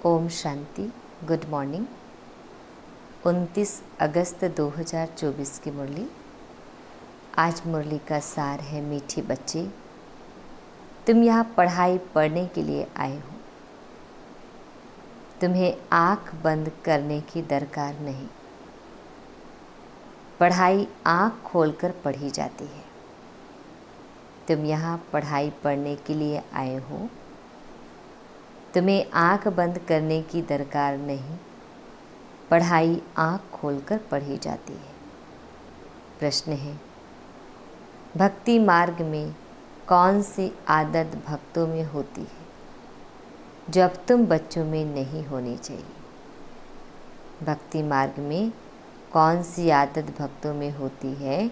Om Shanti. Good morning. 29 अगस्त 2024 की मुरली। आज मुरली का सार है, मीठी बच्ची तुम यहाँ पढ़ाई पढ़ने के लिए आए हो। तुम्हें आँख बंद करने की दरकार नहीं। पढ़ाई आँख खोलकर पढ़ी जाती है। तुम यहाँ पढ़ाई पढ़ने के लिए आए हो। तुम्हें आँख बंद करने की दरकार नहीं। पढ़ाई आँख खोलकर पढ़ी जाती है। प्रश्न है, भक्ति मार्ग में कौन सी आदत भक्तों में होती है जो अब तुम बच्चों में नहीं होनी चाहिए? भक्ति मार्ग में कौन सी आदत भक्तों में होती है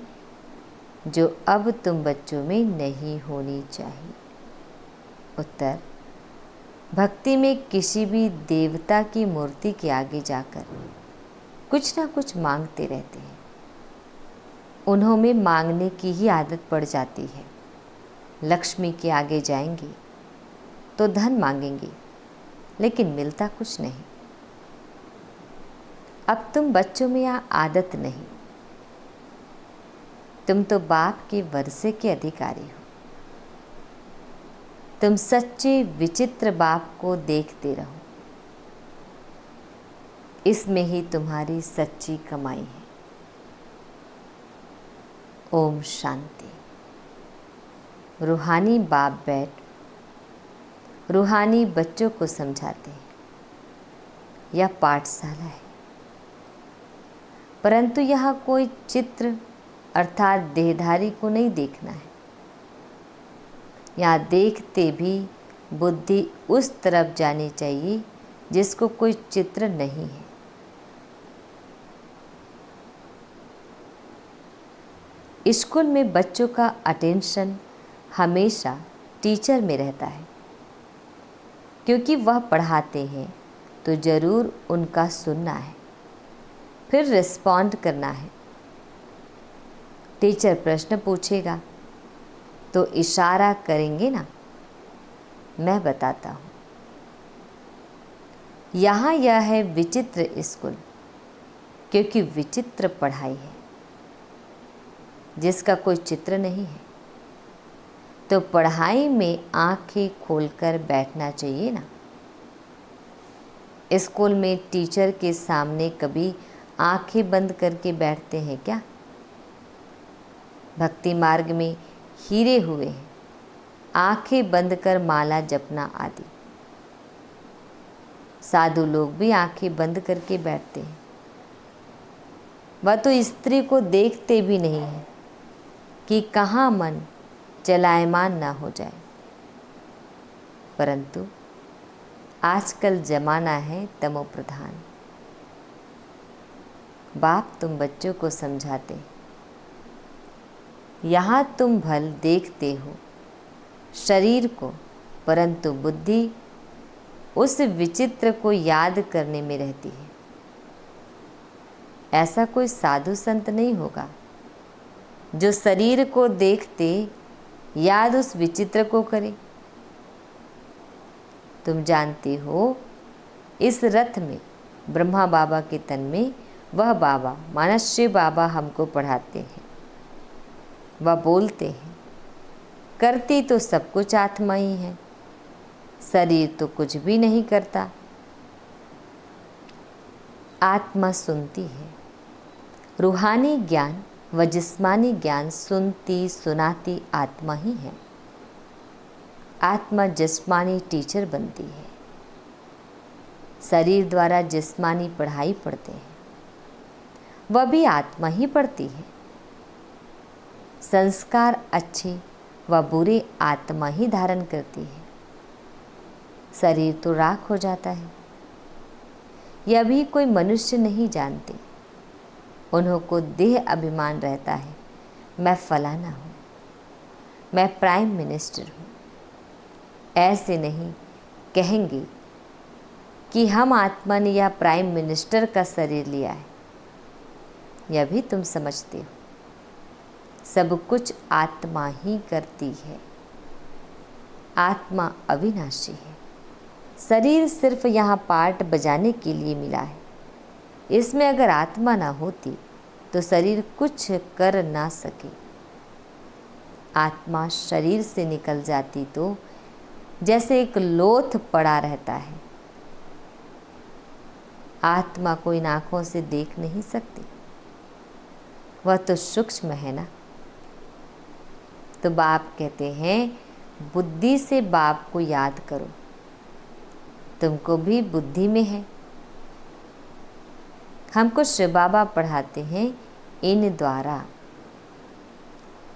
जो अब तुम बच्चों में नहीं होनी चाहिए? उत्तर, भक्ति में किसी भी देवता की मूर्ति के आगे जाकर कुछ ना कुछ मांगते रहते हैं। उन्हों में मांगने की ही आदत पड़ जाती है। लक्ष्मी के आगे जाएंगे तो धन मांगेंगे, लेकिन मिलता कुछ नहीं। अब तुम बच्चों में यह आदत नहीं। तुम तो बाप के वर्षे के अधिकारी हो। तुम सच्चे विचित्र बाप को देखते रहो। इसमें ही तुम्हारी सच्ची कमाई है। ओम शांति। रूहानी बाप बैठ रूहानी बच्चों को समझाते हैं। यह पाठशाला है, परंतु यहाँ कोई चित्र अर्थात देहधारी को नहीं देखना है। यहाँ देखते भी बुद्धि उस तरफ जानी चाहिए जिसको कोई चित्र नहीं है। स्कूल में बच्चों का अटेंशन हमेशा टीचर में रहता है, क्योंकि वह पढ़ाते हैं तो ज़रूर उनका सुनना है, फिर रिस्पॉन्ड करना है। टीचर प्रश्न पूछेगा तो इशारा करेंगे ना, मैं बताता हूँ। यहाँ यह है विचित्र स्कूल, क्योंकि विचित्र पढ़ाई है जिसका कोई चित्र नहीं है। तो पढ़ाई में आंखें खोलकर बैठना चाहिए ना। स्कूल में टीचर के सामने कभी आंखें बंद करके बैठते हैं क्या? भक्ति मार्ग में हीरे हुए हैं, आंखें बंद कर माला जपना आदि। साधु लोग भी आंखें बंद करके बैठते हैं। वह तो स्त्री को देखते भी नहीं है कि कहाँ मन चलायमान ना हो जाए। परंतु आजकल जमाना है तमो प्रधान। बाप तुम बच्चों को समझाते, यहाँ तुम भल देखते हो शरीर को, परंतु बुद्धि उस विचित्र को याद करने में रहती है। ऐसा कोई साधु संत नहीं होगा जो शरीर को देखते याद उस विचित्र को करे। तुम जानते हो, इस रथ में ब्रह्मा बाबा के तन में वह बाबा माना शिव बाबा हमको पढ़ाते हैं। वह बोलते हैं, करती तो सब कुछ आत्मा ही है, शरीर तो कुछ भी नहीं करता। आत्मा सुनती है। रूहानी ज्ञान व जिस्मानी ज्ञान सुनती सुनाती आत्मा ही है। आत्मा जिस्मानी टीचर बनती है। शरीर द्वारा जिस्मानी पढ़ाई पढ़ते हैं, वह भी आत्मा ही पढ़ती है। संस्कार अच्छे व बुरे आत्मा ही धारण करती है। शरीर तो राख हो जाता है। यह भी कोई मनुष्य नहीं जानते। उन्हों को देह अभिमान रहता है, मैं फलाना हूँ, मैं प्राइम मिनिस्टर हूँ। ऐसे नहीं कहेंगे कि हम आत्मा ने यह प्राइम मिनिस्टर का शरीर लिया है। यह भी तुम समझते हो, सब कुछ आत्मा ही करती है। आत्मा अविनाशी है, शरीर सिर्फ यहाँ पार्ट बजाने के लिए मिला है। इसमें अगर आत्मा ना होती तो शरीर कुछ कर ना सके। आत्मा शरीर से निकल जाती तो जैसे एक लोथ पड़ा रहता है। आत्मा को इन आँखों से देख नहीं सकती, वह तो सूक्ष्म है ना। तो बाप कहते हैं बुद्धि से बाप को याद करो, तुमको भी बुद्धि में है। हमको शिव बाबा पढ़ाते हैं इन द्वारा,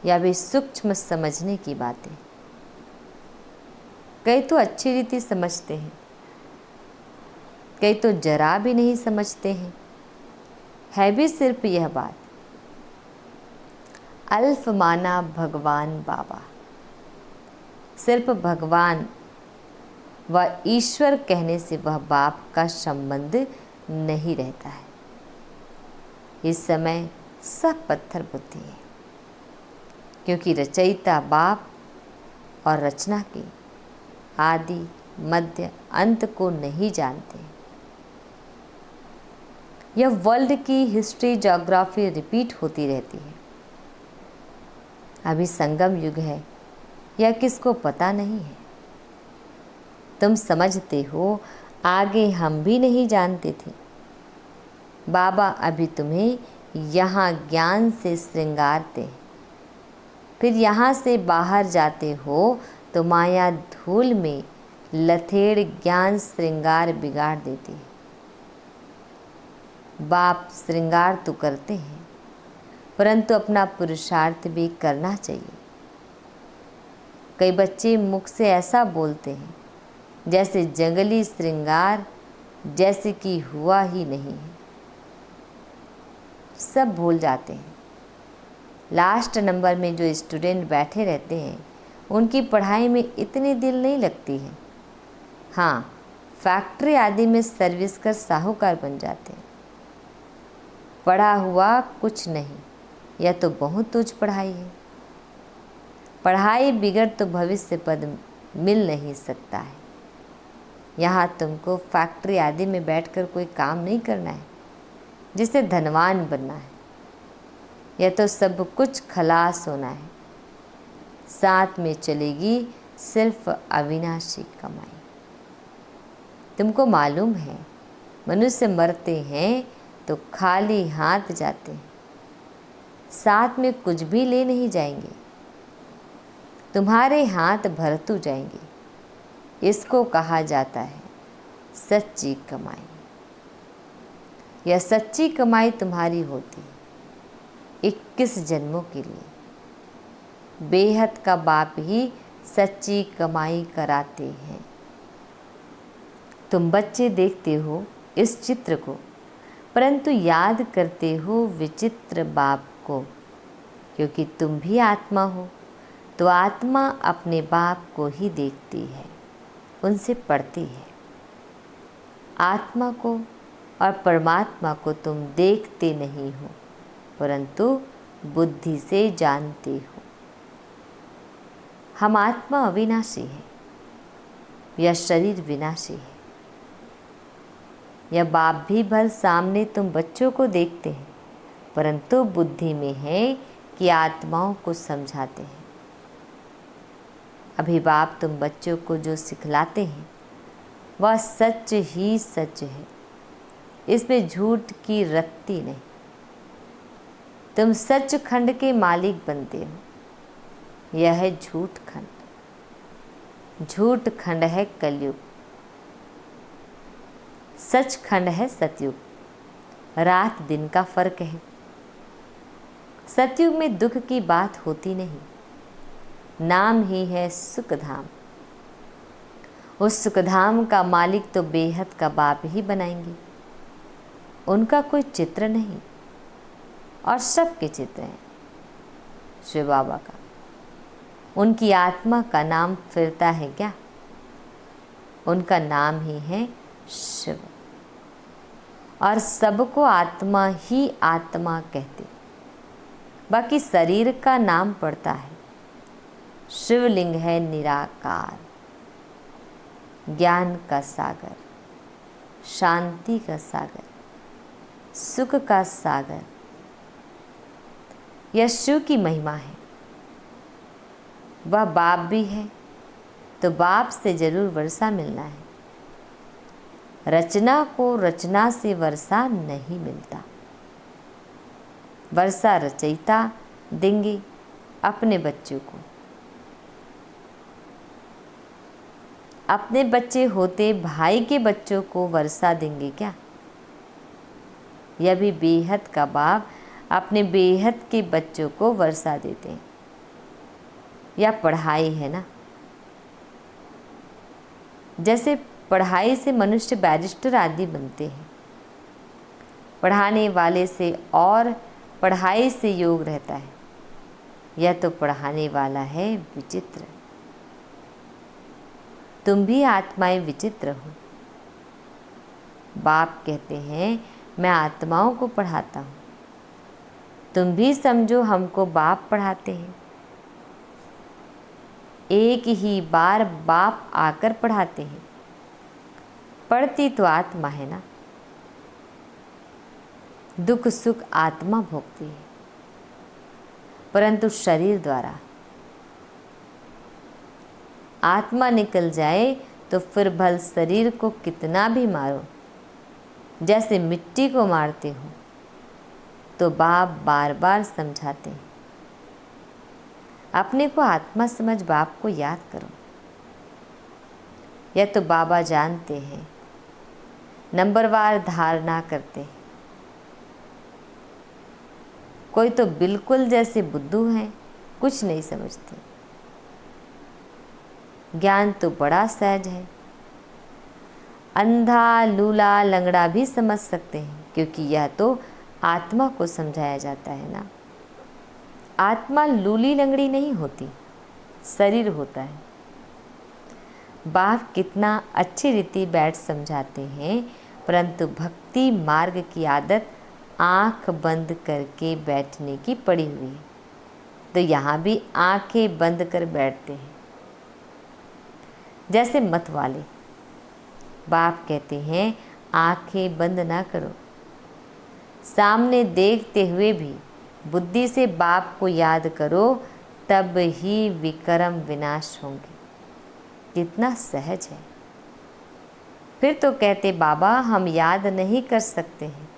या भी सूक्ष्म समझने की बातें। कई तो अच्छी रीति समझते हैं, कई तो जरा भी नहीं समझते हैं। है भी सिर्फ यह बात, अल्फ माना भगवान बाबा। सिर्फ भगवान व ईश्वर कहने से वह बाप का संबंध नहीं रहता है। इस समय सब पत्थर बुद्धि है, क्योंकि रचयिता बाप और रचना के आदि मध्य अंत को नहीं जानते। यह वर्ल्ड की हिस्ट्री ज्योग्राफी रिपीट होती रहती है। अभी संगम युग है, यह किसको पता नहीं है। तुम समझते हो, आगे हम भी नहीं जानते थे। बाबा अभी तुम्हें यहाँ ज्ञान से श्रृंगारते हैं, फिर यहाँ से बाहर जाते हो तो माया धूल में लथेड़ ज्ञान श्रृंगार बिगाड़ देती है। बाप श्रृंगार तो करते हैं, परंतु अपना पुरुषार्थ भी करना चाहिए। कई बच्चे मुख से ऐसा बोलते हैं जैसे जंगली श्रृंगार जैसे कि हुआ ही नहीं है। सब भूल जाते हैं। लास्ट नंबर में जो स्टूडेंट बैठे रहते हैं उनकी पढ़ाई में इतनी दिल नहीं लगती है। हाँ, फैक्ट्री आदि में सर्विस कर साहूकार बन जाते हैं। पढ़ा हुआ कुछ नहीं, यह तो बहुत तुच्छ पढ़ाई है। पढ़ाई बिगड़ तो भविष्य पद मिल नहीं सकता है। यहाँ तुमको फैक्ट्री आदि में बैठकर कोई काम नहीं करना है जिससे धनवान बनना है। यह तो सब कुछ खलास होना है। साथ में चलेगी सिर्फ अविनाशी कमाई। तुमको मालूम है मनुष्य मरते हैं तो खाली हाथ जाते हैं, साथ में कुछ भी ले नहीं जाएंगे। तुम्हारे हाथ भरतू जाएंगे। इसको कहा जाता है सच्ची कमाई। यह सच्ची कमाई तुम्हारी होती है 21 जन्मों के लिए। बेहद का बाप ही सच्ची कमाई कराते हैं। तुम बच्चे देखते हो इस चित्र को, परंतु याद करते हो विचित्र बाप को, क्योंकि तुम भी आत्मा हो तो आत्मा अपने बाप को ही देखती है, उनसे पढ़ती है। आत्मा को और परमात्मा को तुम देखते नहीं हो, परंतु बुद्धि से जानते हो। हम आत्मा अविनाशी है, यह शरीर विनाशी है। यह बाप भी भर सामने तुम बच्चों को देखते हैं, परंतु बुद्धि में है कि आत्माओं को समझाते हैं। अभी बाप तुम बच्चों को जो सिखलाते हैं वह सच ही सच है, इसमें झूठ की रत्ती नहीं। तुम सच खंड के मालिक बनते हो। यह है झूठ खंड। झूठ खंड है कलयुग, सच खंड है सतयुग। रात दिन का फर्क है। सतयुग में दुख की बात होती नहीं, नाम ही है सुखधाम। उस सुखधाम का मालिक तो बेहद का बाप ही बनाएंगे। उनका कोई चित्र नहीं और सबके चित्र हैं शिव बाबा का। उनकी आत्मा का नाम फिरता है क्या? उनका नाम ही है शिव, और सबको आत्मा ही आत्मा कहते। बाकी शरीर का नाम पड़ता है। शिवलिंग है निराकार। ज्ञान का सागर, शांति का सागर, सुख का सागर, यह शिव की महिमा है। वह बाप भी है, तो बाप से जरूर वर्षा मिलना है। रचना को रचना से वर्षा नहीं मिलता। वर्षा रचयिता देंगे अपने बच्चों को। अपने बच्चे होते भाई के बच्चों को वर्षा देंगे क्या? यह भी बेहद का बाप अपने बेहद के बच्चों को वर्षा देते हैं। यह पढ़ाई है ना। जैसे पढ़ाई से मनुष्य बैरिस्टर आदि बनते हैं, पढ़ाने वाले से और पढ़ाई से योग रहता है। यह तो पढ़ाने वाला है विचित्र। तुम भी आत्माएं विचित्र हो। बाप कहते हैं मैं आत्माओं को पढ़ाता हूँ। तुम भी समझो हमको बाप पढ़ाते हैं। एक ही बार बाप आकर पढ़ाते हैं। पढ़ती तो आत्मा है ना। दुख सुख आत्मा भोगती है, परंतु शरीर द्वारा। आत्मा निकल जाए तो फिर भल शरीर को कितना भी मारो, जैसे मिट्टी को मारते हो, तो बाप बार बार समझाते हैं। अपने को आत्मा समझ बाप को याद करो। यह तो बाबा जानते हैं, नंबरवार धारणा करते हैं। कोई तो बिल्कुल जैसे बुद्धू हैं, कुछ नहीं समझते। ज्ञान तो बड़ा सहज है। अंधा लूला लंगड़ा भी समझ सकते हैं, क्योंकि यह तो आत्मा को समझाया जाता है ना। आत्मा लूली लंगड़ी नहीं होती, शरीर होता है। बाप कितना अच्छी रीति बैठ समझाते हैं, परंतु भक्ति मार्ग की आदत आंख बंद करके बैठने की पड़ी हुई है। तो यहाँ भी आंखें बंद कर बैठते हैं, जैसे मत वाले। बाप कहते हैं आंखें बंद ना करो। सामने देखते हुए भी बुद्धि से बाप को याद करो, तब ही विक्रम विनाश होंगे। कितना सहज है। फिर तो कहते बाबा हम याद नहीं कर सकते हैं।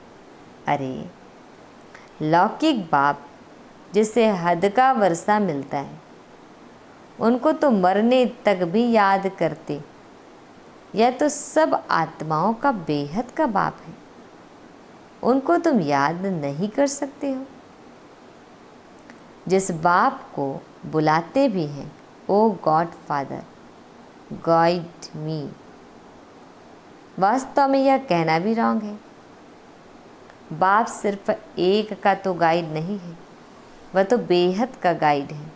अरे लौकिक बाप जिसे हद का वर्षा मिलता है, उनको तो मरने तक भी याद करते। यह तो सब आत्माओं का बेहद का बाप है, उनको तुम याद नहीं कर सकते हो। जिस बाप को बुलाते भी हैं, ओ गॉड फादर गाइड मी, वास्तव में यह कहना भी रॉन्ग है। बाप सिर्फ एक का तो गाइड नहीं है, वह तो बेहद का गाइड है।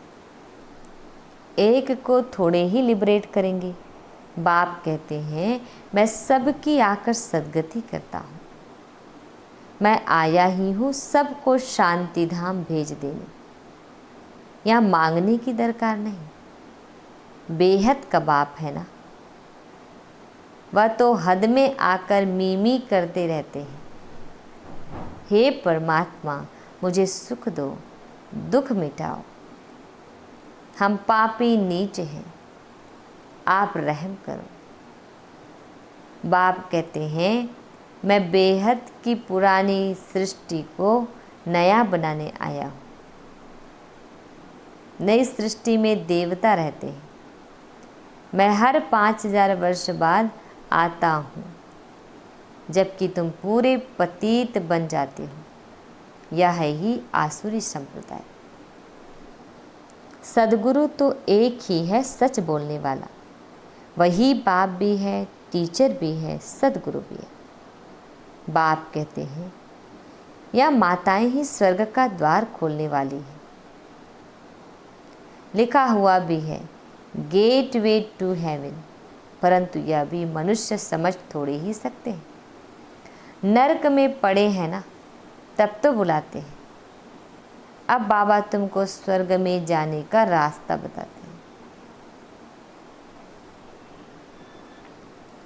एक को थोड़े ही लिबरेट करेंगे। बाप कहते हैं मैं सबकी आकर सद्गति करता हूँ। मैं आया ही हूँ सबको शांति धाम भेज देने। यहाँ मांगने की दरकार नहीं। बेहद का बाप है ना। वह तो हद में आकर मीमी करते रहते हैं। हे परमात्मा मुझे सुख दो, दुख मिटाओ। हम पापी नीच हैं, आप रहम करो। बाप कहते हैं मैं बेहद की पुरानी सृष्टि को नया बनाने आया हूँ। नई सृष्टि में देवता रहते हैं। मैं हर 5000 वर्ष बाद आता हूँ, जबकि तुम पूरे पतित बन जाते हो। यह है ही आसुरी संप्रदाय। सदगुरु तो एक ही है, सच बोलने वाला। वही बाप भी है, टीचर भी है, सदगुरु भी है। बाप कहते हैं यह माताएं ही स्वर्ग का द्वार खोलने वाली है। लिखा हुआ भी है गेट वे टू हेवन, परंतु यह भी मनुष्य समझ थोड़े ही सकते हैं। नरक में पड़े हैं ना, तब तो बुलाते हैं। अब बाबा तुमको स्वर्ग में जाने का रास्ता बताते हैं।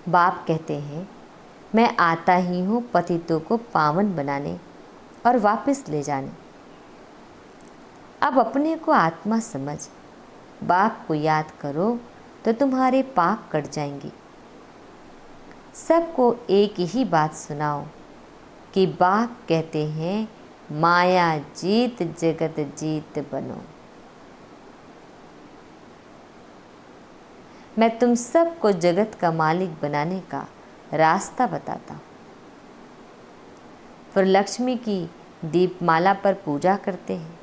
बाप कहते हैं, मैं आता ही हूँ पतितों को पावन बनाने और वापस ले जाने। अब अपने को आत्मा समझ बाप को याद करो तो तुम्हारे पाप कट जाएंगे। सबको एक ही बात सुनाओ कि बाप कहते हैं, माया जीत जगत जीत बनो। मैं तुम सबको जगत का मालिक बनाने का रास्ता बताता हूँ। फिर लक्ष्मी की दीपमाला पर पूजा करते हैं,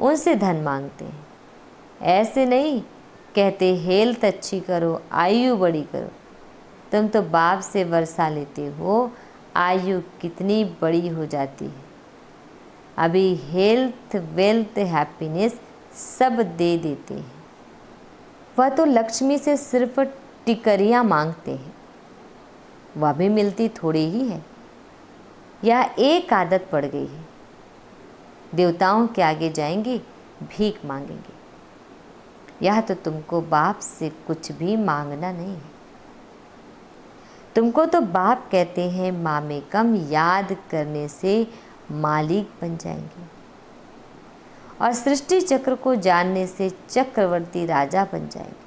उनसे धन मांगते हैं। ऐसे नहीं कहते हेल्थ अच्छी करो, आयु बड़ी करो। तुम तो बाप से वर्षा लेते हो, आयु कितनी बड़ी हो जाती है। अभी हेल्थ, वेल्थ, हैप्पीनेस सब दे देते हैं। वह तो लक्ष्मी से सिर्फ टिकरियाँ मांगते हैं, वह भी मिलती थोड़ी ही है। यह एक आदत पड़ गई है। देवताओं के आगे जाएंगे, भीख मांगेंगे। यह तो तुमको बाप से कुछ भी मांगना नहीं है। तुमको तो बाप कहते हैं, मामेकम याद करने से मालिक बन जाएंगे और सृष्टि चक्र को जानने से चक्रवर्ती राजा बन जाएंगे।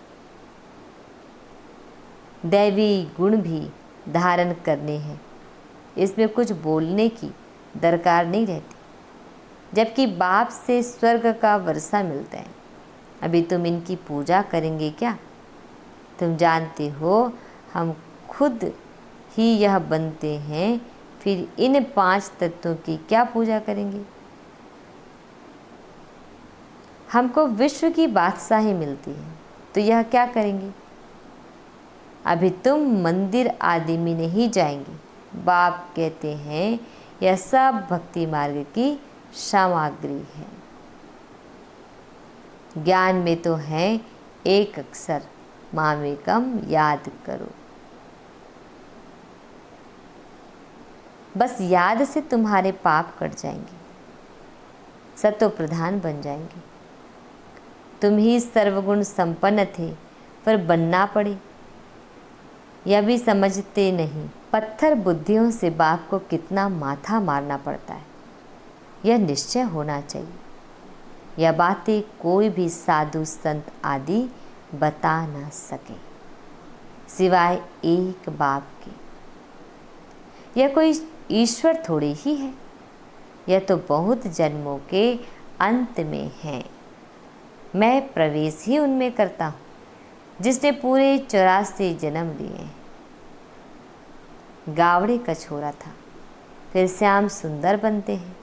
दैवी गुण भी धारण करने हैं, इसमें कुछ बोलने की दरकार नहीं रहती, जबकि बाप से स्वर्ग का वर्षा मिलता है। अभी तुम इनकी पूजा करेंगे क्या? तुम जानते हो हम खुद ही यह बनते हैं, फिर इन 5 तत्वों की क्या पूजा करेंगे? हमको विश्व की बादशाही मिलती है, तो यह क्या करेंगे? अभी तुम मंदिर आदि में नहीं जाएंगे। बाप कहते हैं, यह सब भक्ति मार्ग की सामग्री है। ज्ञान में तो है एक अक्षर, मामेकम याद करो। बस याद से तुम्हारे पाप कट जाएंगे, सतो प्रधान बन जाएंगे। तुम ही सर्वगुण संपन्न थे, पर बनना पड़े, यह भी समझते नहीं। पत्थर बुद्धियों से बाप को कितना माथा मारना पड़ता है, यह निश्चय होना चाहिए। यह बातें कोई भी साधु संत आदि बता ना सके, सिवाय एक बाप के। यह कोई ईश्वर थोड़ी ही है, यह तो बहुत जन्मों के अंत में है। मैं प्रवेश ही उनमें करता हूँ जिसने पूरे 84 जन्म लिए हैं। गावड़े का छोरा था, फिर श्याम सुंदर बनते हैं।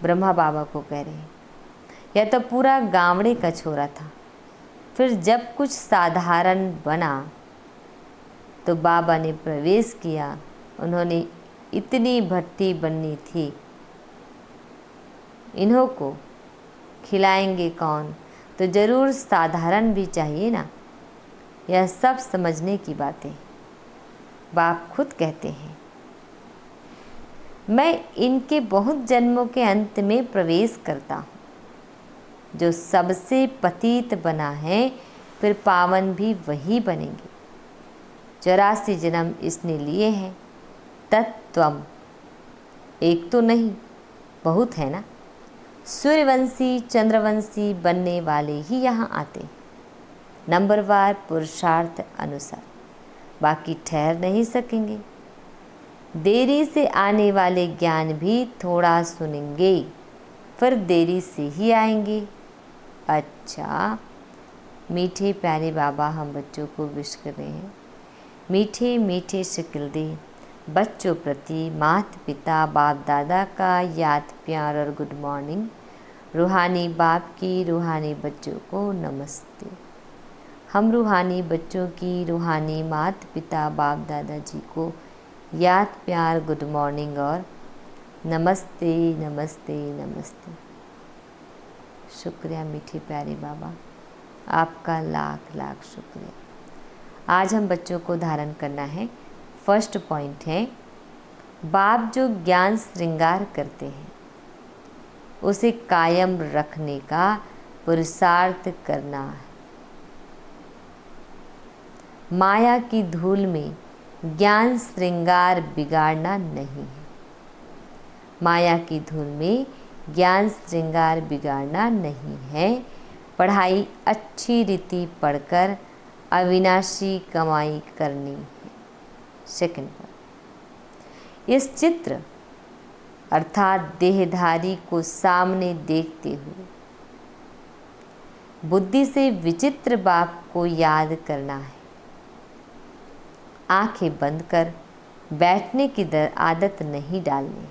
ब्रह्मा बाबा को कह रहे हैं, यह तो पूरा गावड़े का छोरा था, फिर जब कुछ साधारण बना तो बाबा ने प्रवेश किया। उन्होंने इतनी भट्टी बननी थी, इन्हों को खिलाएंगे कौन, तो ज़रूर साधारण भी चाहिए ना। यह सब समझने की बातें बाप खुद कहते हैं। मैं इनके बहुत जन्मों के अंत में प्रवेश करता हूँ। जो सबसे पतित बना है, फिर पावन भी वही बनेंगे। 84 जन्म इसने लिए हैं। तत्त्वम एक तो नहीं, बहुत है ना। सूर्यवंशी चंद्रवंशी बनने वाले ही यहाँ आते हैं, नंबरवार पुरुषार्थ अनुसार, बाकी ठहर नहीं सकेंगे। देरी से आने वाले ज्ञान भी थोड़ा सुनेंगे, फिर देरी से ही आएंगे। अच्छा, मीठे प्यारे बाबा हम बच्चों को विश कर रहे हैं। मीठे मीठे शक्ल दे बच्चों प्रति माता पिता बाप दादा का याद प्यार और गुड मॉर्निंग। रूहानी बाप की रूहानी बच्चों को नमस्ते। हम रूहानी बच्चों की रूहानी माता पिता बाप दादा जी को याद प्यार गुड मॉर्निंग और नमस्ते नमस्ते नमस्ते। शुक्रिया मीठे प्यारे बाबा, आपका लाख लाख शुक्रिया। आज हम बच्चों को धारण करना है। फर्स्ट पॉइंट है, बाप जो ज्ञान श्रृंगार करते हैं उसे कायम रखने का पुरुषार्थ करना है। माया की धूल में ज्ञान श्रृंगार बिगाड़ना नहीं है। माया की धूल में ज्ञान श्रृंगार बिगाड़ना नहीं है। पढ़ाई अच्छी रीति पढ़कर अविनाशी कमाई करनी है। सेकंड पॉइंट, इस चित्र अर्थात देहधारी को सामने देखते हुए बुद्धि से विचित्र बाप को याद करना है। आंखें बंद कर बैठने की आदत नहीं डालनी।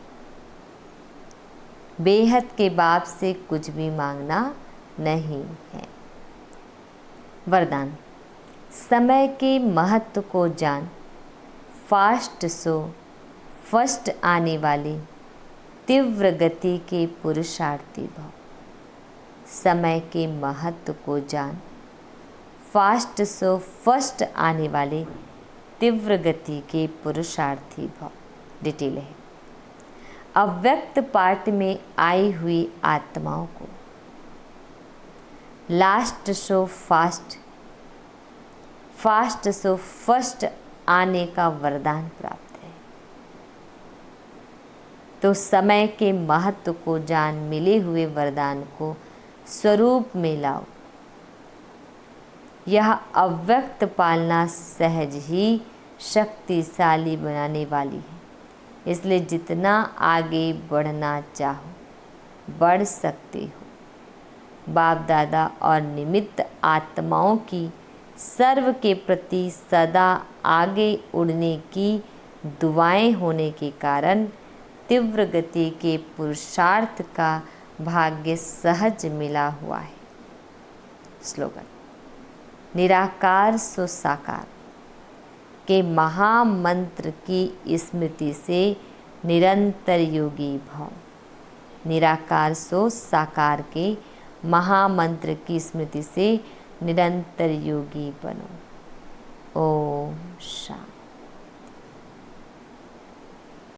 बेहद के बाप से कुछ भी मांगना नहीं है। वरदान, समय के महत्व को जान, फास्ट सो फर्स्ट आने वाले तीव्र गति के पुरुषार्थी भव। समय के महत्व को जान, फास्ट सो फर्स्ट आने वाले तीव्र गति के पुरुषार्थी भव। डिटेल है, अव्यक्त पार्ट में आई हुई आत्माओं को last so fast, fast so first आने का वरदान प्राप्त है। तो समय के महत्व को जान मिले हुए वरदान को स्वरूप में लाओ। यह अव्यक्त पालना सहज ही शक्तिशाली बनाने वाली है। इसलिए जितना आगे बढ़ना चाहो बढ़ सकते हो। बाप दादा और निमित्त आत्माओं की सर्व के प्रति सदा आगे उड़ने की दुआएं होने के कारण तीव्र गति के पुरुषार्थ का भाग्य सहज मिला हुआ है। स्लोगन, निराकार सो साकार के महामंत्र की स्मृति से निरंतर योगी भव। निराकार सो साकार के महामंत्र की स्मृति से निरंतर योगी बनो। ओम शांति।